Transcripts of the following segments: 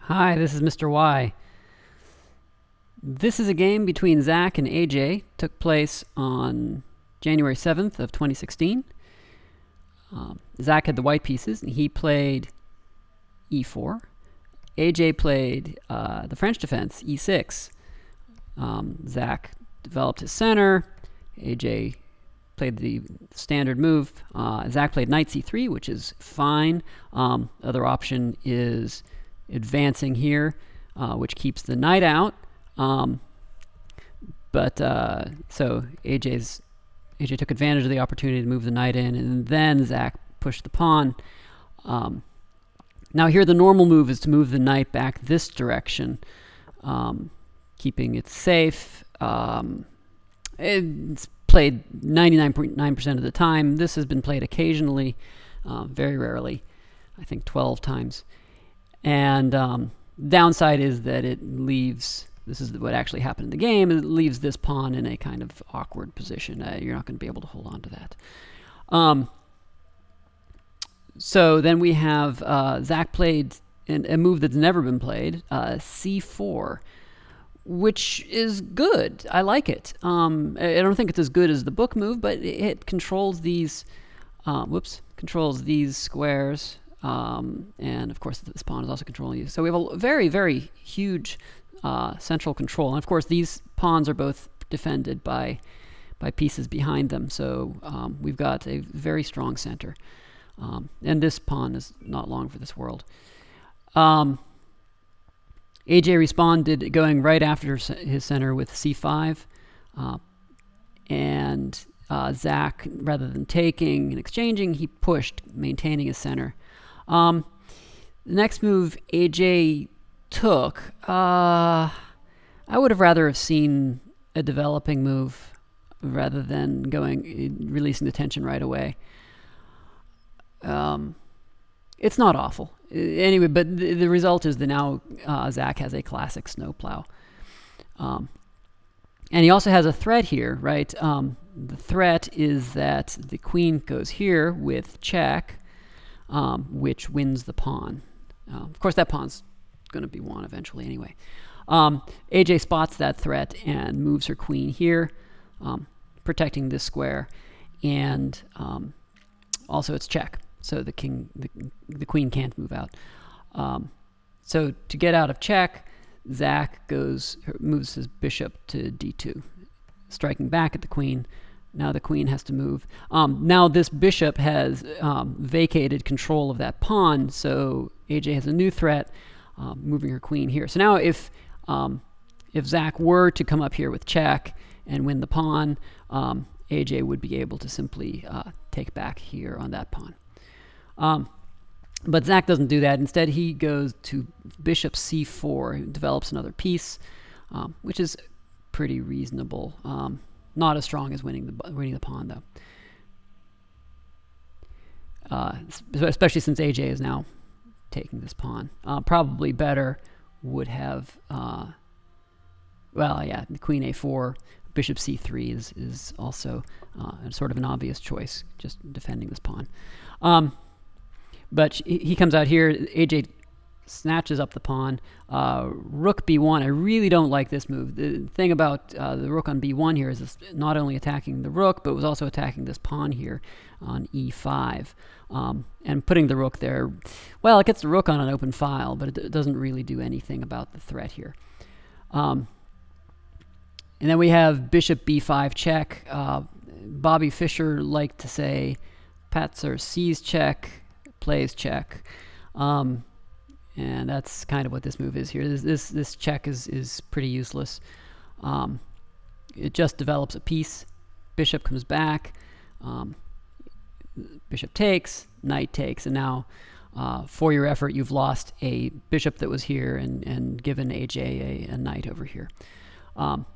Hi, this is Mr. Y. This is a game between Zach and AJ. Took place on January 7th of 2016. Zach had the white pieces, and he played e4. AJ played the French defense, e6. Zach developed his center. AJ played the standard move. Zach played knight c3, which is fine. Other option is advancing here, which keeps the knight out. So AJ took advantage of the opportunity to move the knight in, and then Zach pushed the pawn. Now here the normal move is to move the knight back this direction, keeping it safe. It's played 99.9% of the time. This has been played occasionally, very rarely, I think 12 times. And downside is that it leaves, this is what actually happened in the game, it leaves this pawn in a kind of awkward position. You're not going to be able to hold on to that. So then we have Zach played a move that's never been played, c4, which is good. I like it. I don't think it's as good as the book move, but it controls these controls these squares. And of course this pawn is also controlling you. So we have a very, very huge central control. And of course these pawns are both defended by pieces behind them. So we've got a very strong center. And this pawn is not long for this world. AJ responded going right after his center with c5. And Zach, rather than taking and exchanging, he pushed, maintaining his center. The next move AJ took, I would have rather have seen a developing move rather than releasing the tension right away. It's not awful. Anyway, but the result is that now Zach has a classic snowplow. And he also has a threat here, right? The threat is that the queen goes here with check, which wins the pawn. Of course, that pawn's going to be won eventually anyway. AJ spots that threat and moves her queen here, protecting this square, and also it's check, so the queen can't move out. So to get out of check, Zach moves his bishop to d2, striking back at the queen. Now the queen has to move. Now this bishop has vacated control of that pawn, so AJ has a new threat, moving her queen here. So now if Zach were to come up here with check and win the pawn, AJ would be able to simply take back here on that pawn. But Zach doesn't do that. Instead, he goes to bishop c4, develops another piece, which is pretty reasonable. Not as strong as winning the pawn, though. Especially since AJ is now taking this pawn. Probably better would have, the queen a4, bishop c3 is also sort of an obvious choice, just defending this pawn. But he comes out here. AJ snatches up the pawn. Rook b1. I really don't like this move. The thing about the rook on b1 here is it's not only attacking the rook, but it was also attacking this pawn here on e5. And putting the rook there, well, it gets the rook on an open file, but it doesn't really do anything about the threat here. And then we have bishop b5 check. Bobby Fischer liked to say, Patzer sees check, plays check. And that's kind of what this move is here. This check is pretty useless. It just develops a piece. Bishop comes back. Bishop takes, knight takes, and now for your effort, you've lost a bishop that was here and given AJ a knight over here.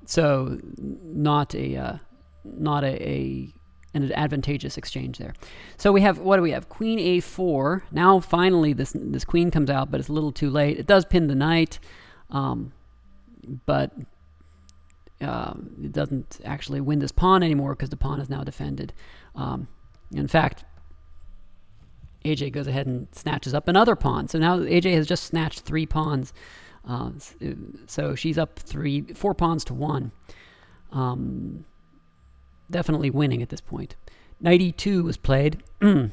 So not an advantageous exchange there. So we have, what do we have? Queen a4. Now finally this queen comes out, but it's a little too late. It does pin the knight, but it doesn't actually win this pawn anymore because the pawn is now defended. In fact, AJ goes ahead and snatches up another pawn. So now AJ has just snatched 3 pawns. So she's up 4 pawns to 1. Definitely winning at this point. Knight e2 was played. And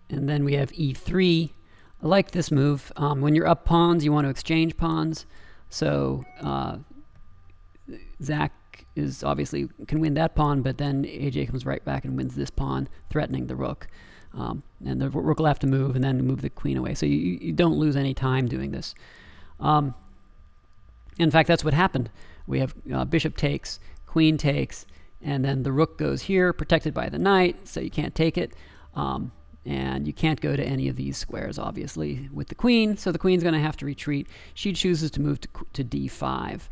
then we have e3. I like this move. When you're up pawns, you want to exchange pawns. So Zach is obviously can win that pawn, but then AJ comes right back and wins this pawn, threatening the rook. And the rook will have to move and then move the queen away. So you don't lose any time doing this. In fact, that's what happened. We have bishop takes, queen takes, and then the rook goes here, protected by the knight, so you can't take it. And you can't go to any of these squares, obviously, with the queen. So the queen's going to have to retreat. She chooses to move to d5.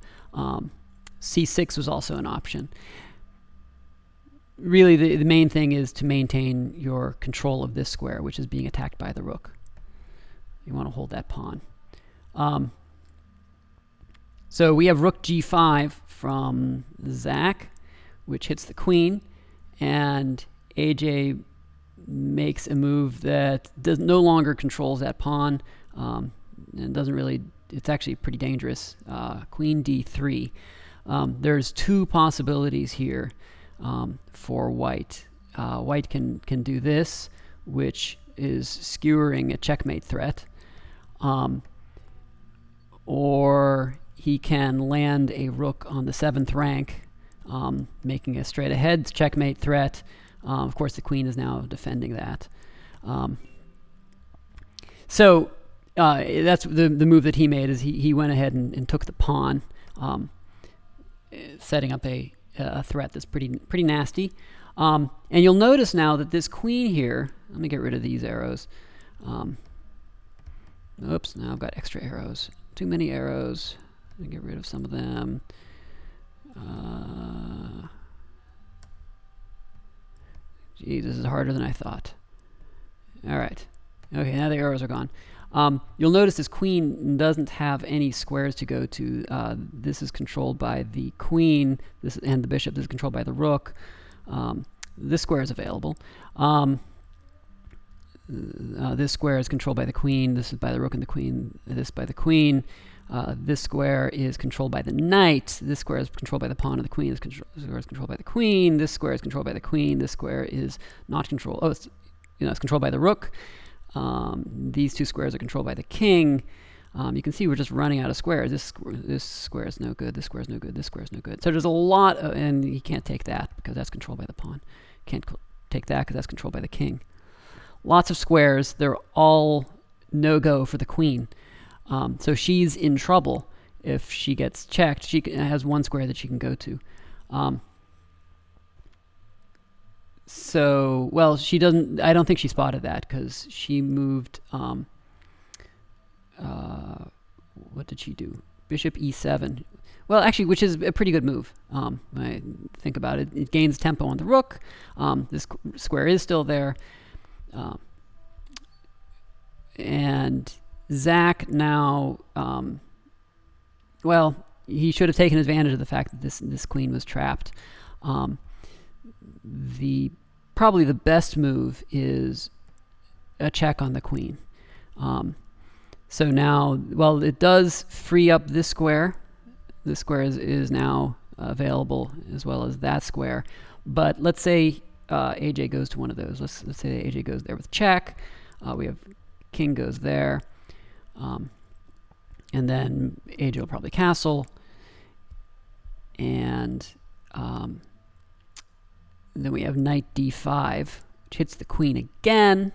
c6 was also an option. Really, the main thing is to maintain your control of this square, which is being attacked by the rook. You want to hold that pawn. So we have rook g5 from Zach, which hits the queen, and AJ makes a move that no longer controls that pawn, and doesn't really. It's actually pretty dangerous. Queen d3. There's 2 possibilities here for white. White can do this, which is skewering a checkmate threat, or he can land a rook on the 7th rank, making a straight ahead checkmate threat. Of course, the queen is now defending that. So that's the move that he made. Is he went ahead and took the pawn, setting up a threat that's pretty nasty. And you'll notice now that this queen here. Let me get rid of these arrows. Oops! Now I've got extra arrows. Too many arrows. Let me get rid of some of them. Geez, this is harder than I thought. All right. Okay, now the arrows are gone. You'll notice this queen doesn't have any squares to go to. This is controlled by the queen, and the bishop. This is controlled by the rook. This square is available. This square is controlled by the queen. This is by the rook and the queen. This by the queen. This square is controlled by the knight. This square is controlled by the pawn and the queen. This square is controlled by the queen. This square is controlled by the queen. This square is not controlled. Oh, it's controlled by the rook. These 2 squares are controlled by the king. You can see we're just running out of squares. This square is no good. This square is no good. This square is no good. So there's a lot, and he can't take that because that's controlled by the pawn. Can't take that because that's controlled by the king. Lots of squares. They're all no-go for the queen. So she's in trouble if she gets checked. She has 1 square that she can go to. So, well, she doesn't. I don't think she spotted that because she moved. What did she do? Bishop e7. Well, actually, which is a pretty good move. I think about it. It gains tempo on the rook. This square is still there. And Zach now, well, he should have taken advantage of the fact that this queen was trapped. Probably the best move is a check on the queen. So now, well, it does free up this square. This square is now available as well as that square. But let's say AJ goes to one of those. Let's say AJ goes there with check. We have king goes there. And then AJ will probably castle. And then we have knight d5, which hits the queen again.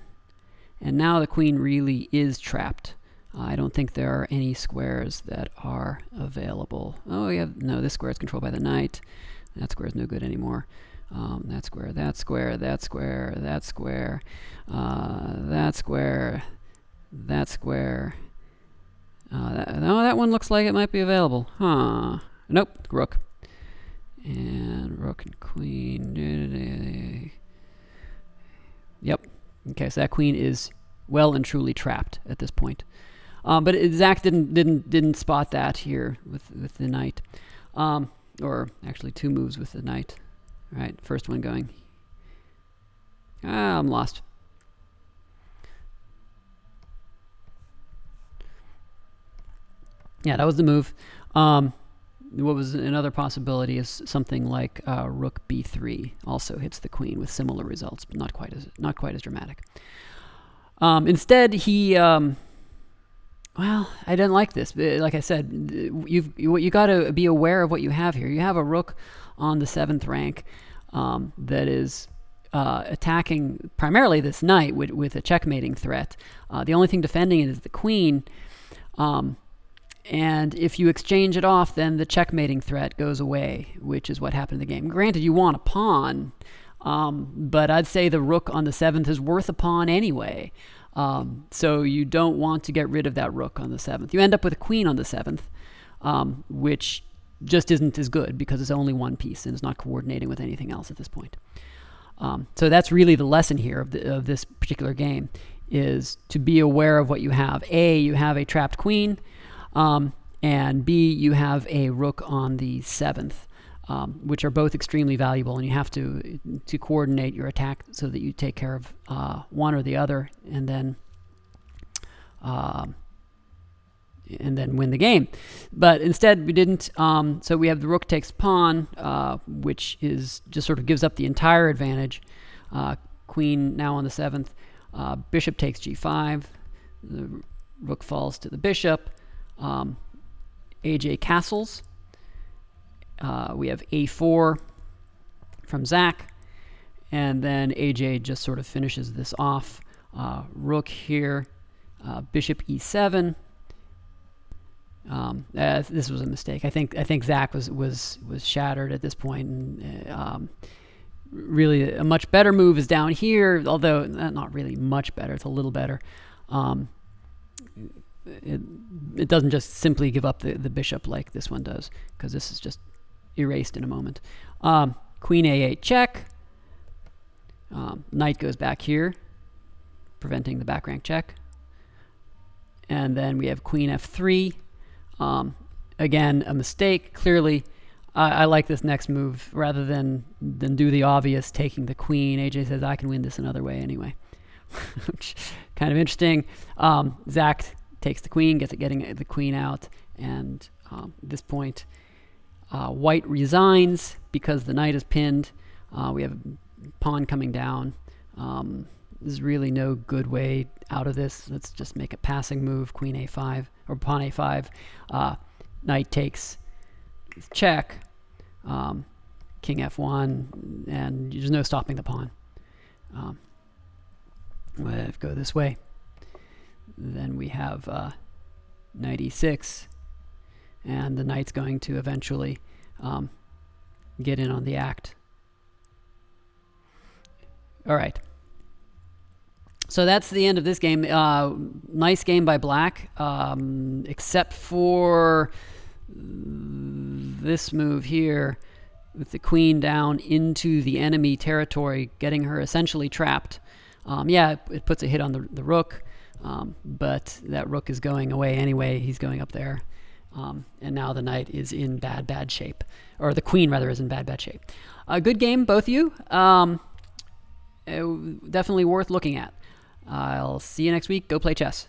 And now the queen really is trapped. I don't think there are any squares that are available. Oh, yeah, no, this square is controlled by the knight. That square is no good anymore. That square, that square, that square, that square, that square, that square. No, that one looks like it might be available. Huh. Nope, rook. And rook and queen. Yep. Okay, so that queen is well and truly trapped at this point. But Zach didn't spot that here with the knight, or actually 2 moves with the knight. Right, first one going I'm lost. Yeah, that was the move. What was another possibility is something like rook b3 also hits the queen with similar results, but not quite as dramatic. Instead, he well, I didn't like this. Like I said, you got to be aware of what you have here. You have a rook on the 7th rank that is attacking primarily this knight with a checkmating threat. The only thing defending it is the queen. And if you exchange it off, then the checkmating threat goes away, which is what happened in the game. Granted, you want a pawn, but I'd say the rook on the 7th is worth a pawn anyway. So you don't want to get rid of that rook on the 7th. You end up with a queen on the 7th, which just isn't as good because it's only one piece and is not coordinating with anything else at this point. So that's really the lesson here of this particular game, is to be aware of what you have. A, you have a trapped queen, and B, you have a rook on the 7th, which are both extremely valuable, and you have to coordinate your attack so that you take care of one or the other, and then win the game. But instead, we didn't. So we have the rook takes pawn, which is just sort of gives up the entire advantage. Queen now on the 7th. Bishop takes g5. The rook falls to the bishop. AJ castles. We have a4 from Zach, and then AJ just sort of finishes this off. Rook here, bishop e7. This was a mistake. I think Zach was shattered at this point, and really a much better move is down here. Although not really much better, it's a little better. It doesn't just simply give up the bishop like this one does, because this is just erased in a moment. Queen a8 check. Knight goes back here, preventing the back rank check. And then we have queen f3. Again, a mistake, clearly. I like this next move rather than do the obvious, taking the queen. AJ says, I can win this another way anyway. Which kind of interesting. Zach takes the queen, getting the queen out, and at this point, white resigns because the knight is pinned. We have a pawn coming down. There's really no good way out of this. Let's just make a passing move, queen a5, or pawn a5. Knight takes check, king f1, and there's no stopping the pawn. We'll go this way. Then we have knight e6, and the knight's going to eventually get in on the act. All right. So that's the end of this game. Nice game by Black, except for this move here with the queen down into the enemy territory, getting her essentially trapped. Yeah, it puts a hit on the rook, but that rook is going away anyway. He's going up there. And now the knight is in bad shape. Or the queen, rather, is in bad shape. A good game, both of you. Definitely worth looking at. I'll see you next week. Go play chess.